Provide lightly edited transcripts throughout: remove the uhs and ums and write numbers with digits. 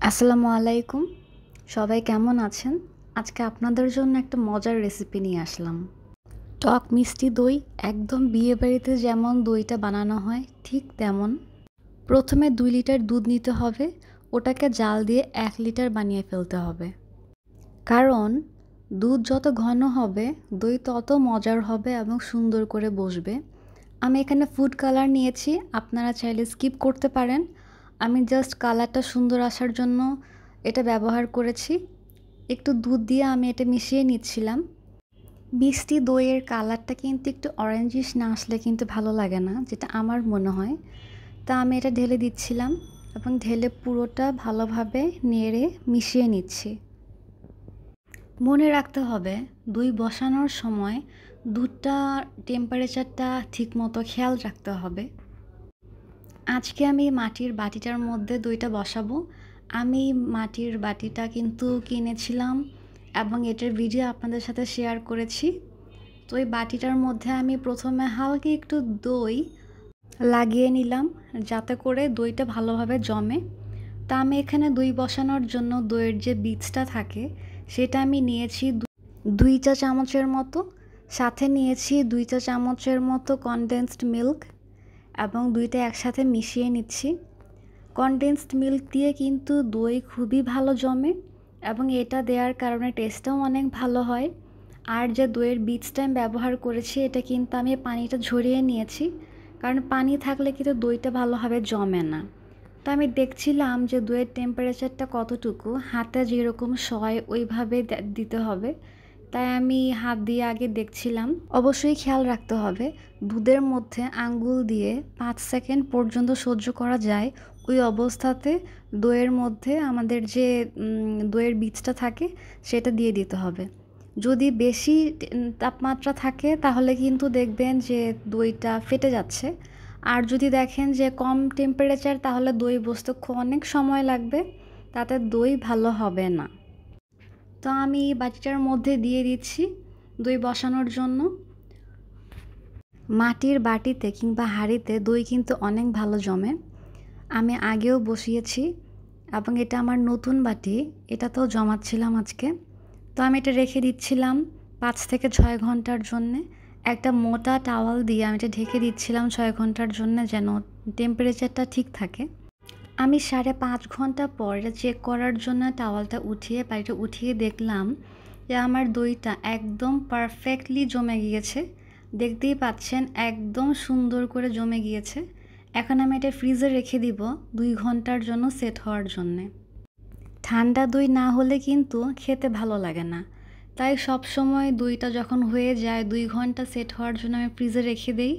আসসালামু আলাইকুম। সবাই কেমন আছেন? আজকে আপনাদের জন্য একটা মজার রেসিপি নিয়ে আসলাম। টক মিষ্টি দই একদম বিয়েবাড়িতে যেমন দইটা বানানো হয় ঠিক তেমন। প্রথমে ২ লিটার দুধ নিতে হবে, ওটাকে জাল দিয়ে ১ লিটার বানিয়ে ফেলতে হবে। কারণ দুধ যত ঘন হবে দই তত মজার হবে এবং সুন্দর করে বসবে। আমি এখানে ফুড কালার নিয়েছি, আপনারা চাইলে স্কিপ করতে পারেন। আমি জাস্ট কালারটা সুন্দর আসার জন্য এটা ব্যবহার করেছি। একটু দুধ দিয়ে আমি এটা মিশিয়ে নিচ্ছিলাম। মিষ্টি দইয়ের কালারটা কিন্তু একটু অরেঞ্জিশ না আসলে কিন্তু ভালো লাগে না, যেটা আমার মনে হয়। তা আমি এটা ঢেলে দিচ্ছিলাম এবং ঢেলে পুরোটা ভালোভাবে নেড়ে মিশিয়ে নিচ্ছি। মনে রাখতে হবে দই বসানোর সময় দুধটা টেম্পারেচারটা ঠিকমতো খেয়াল রাখতে হবে। আজকে আমি মাটির বাটিটার মধ্যে দইটা বসাবো। আমি মাটির বাটিটা কিন্তু কিনেছিলাম এবং এটার ভিডিও আপনাদের সাথে শেয়ার করেছি। তো এই বাটিটার মধ্যে আমি প্রথমে হালকা একটু দই লাগিয়ে নিলাম যাতে করে দইটা ভালোভাবে জমে। তা আমি এখানে দই বসানোর জন্য দইয়ের যে বীজটা থাকে সেটা আমি নিয়েছি ২ চা চামচের মতো, সাথে নিয়েছি ২ চা চামচের মতো কনডেন্সড মিল্ক এবং দুইটা একসাথে মিশিয়ে নিচ্ছি। কনডেন্সড মিল্ক দিয়ে কিন্তু দই খুবই ভালো জমে এবং এটা দেওয়ার কারণে টেস্টটাও অনেক ভালো হয়। আর যে দইয়ের বীজটা আমি ব্যবহার করেছি এটা কিন্তু আমি পানিটা ঝরিয়ে নিয়েছি, কারণ পানি থাকলে কিন্তু দইটা ভালোভাবে জমে না। তো আমি দেখছিলাম যে দইয়ের টেম্পারেচারটা কতটুকু, হাতে যেরকম সয় ওইভাবে দিতে হবে। তাই আমি হাত দিয়ে আগে দেখছিলাম। অবশ্যই খেয়াল রাখতে হবে দুধের মধ্যে আঙ্গুল দিয়ে ৫ সেকেন্ড পর্যন্ত সহ্য করা যায় ওই অবস্থাতে দইয়ের মধ্যে আমাদের যে দইয়ের বীজটা থাকে সেটা দিয়ে দিতে হবে। যদি বেশি তাপমাত্রা থাকে তাহলে কিন্তু দেখবেন যে দইটা ফেটে যাচ্ছে। আর যদি দেখেন যে কম টেম্পারেচার তাহলে দই বসতে অনেক সময় লাগবে, তাতে দই ভালো হবে না। তো আমি বাটিটার মধ্যে দিয়ে দিচ্ছি দই বসানোর জন্য। মাটির বাটিতে কিংবা হাঁড়িতে দই কিন্তু অনেক ভালো জমে। আমি আগেও বসিয়েছি এবং এটা আমার নতুন বাটি, এটাতেও জমাচ্ছিলাম আজকে। তো আমি এটা রেখে দিচ্ছিলাম ৫ থেকে ৬ ঘন্টার জন্যে। একটা মোটা টাওয়াল দিয়ে আমি এটা ঢেকে দিচ্ছিলাম ৬ ঘন্টার জন্য, যেন টেম্পারেচারটা ঠিক থাকে। আমি ৫.৫ ঘন্টা পর এটা চেক করার জন্য টাওয়ালটা উঠিয়ে বাড়িটা উঠিয়ে দেখলাম যে আমার দইটা একদম পারফেক্টলি জমে গিয়েছে। দেখতেই পাচ্ছেন একদম সুন্দর করে জমে গিয়েছে। এখন আমি এটা ফ্রিজে রেখে দিব ২ ঘন্টার জন্য সেট হওয়ার জন্যে। ঠান্ডা দই না হলে কিন্তু খেতে ভালো লাগে না, তাই সব সময় দইটা যখন হয়ে যায় ২ ঘন্টা সেট হওয়ার জন্য আমি ফ্রিজে রেখে দেই,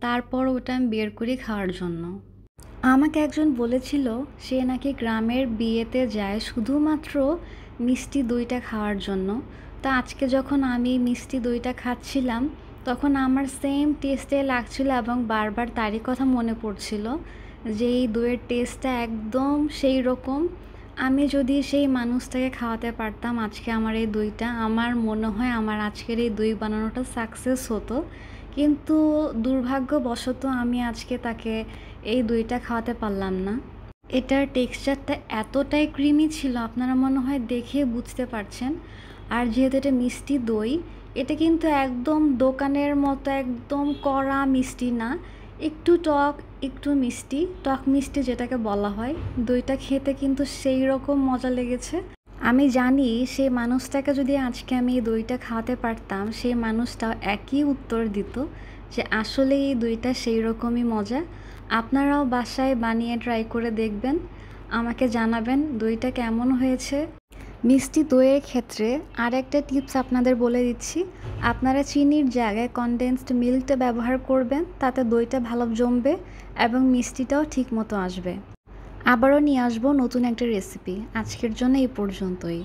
তারপর ওটা আমি বের করি খাওয়ার জন্য। আমাকে একজন বলেছিল সে নাকি গ্রামের বিয়েতে যায় শুধুমাত্র মিষ্টি দইটা খাওয়ার জন্য। তো আজকে যখন আমি মিষ্টি দইটা খাচ্ছিলাম তখন আমার সেম টেস্টে লাগছিল এবং বারবার তারই কথা মনে পড়ছিল যে এই দইয়ের টেস্টটা একদম সেই রকম। আমি যদি সেই মানুষটাকে খাওয়াতে পারতাম আজকে আমার এই দইটা, আমার মনে হয় আমার আজকের এই দই বানানোটা সাকসেস হতো। কিন্তু দুর্ভাগ্যবশত আমি আজকে তাকে এই দইটা খাওয়াতে পারলাম না। এটার টেক্সচারটা এতটাই ক্রিমি ছিল আপনারা মনে হয় দেখে বুঝতে পারছেন। আর যেহেতু এটা মিষ্টি দই, এটা কিন্তু একদম দোকানের মতো একদম কড়া মিষ্টি না, একটু টক একটু মিষ্টি, টক মিষ্টি যেটাকে বলা হয়। দইটা খেতে কিন্তু সেই রকম মজা লেগেছে। আমি জানি সেই মানুষটাকে যদি আজকে আমি এই দইটা খাওয়াতে পারতাম সেই মানুষটাও একই উত্তর দিত যে আসলে এই দইটা সেই রকমই মজা। আপনারাও বাসায় বানিয়ে ট্রাই করে দেখবেন, আমাকে জানাবেন দইটা কেমন হয়েছে। মিষ্টি দইয়ের ক্ষেত্রে আর একটা টিপস আপনাদের বলে দিচ্ছি, আপনারা চিনির জায়গায় কনডেন্সড মিল্কটা ব্যবহার করবেন, তাতে দইটা ভালো জমবে এবং মিষ্টিটাও ঠিক মতো আসবে। আবারও নিয়ে আসবো নতুন একটা রেসিপি। আজকের জন্য এই পর্যন্তই।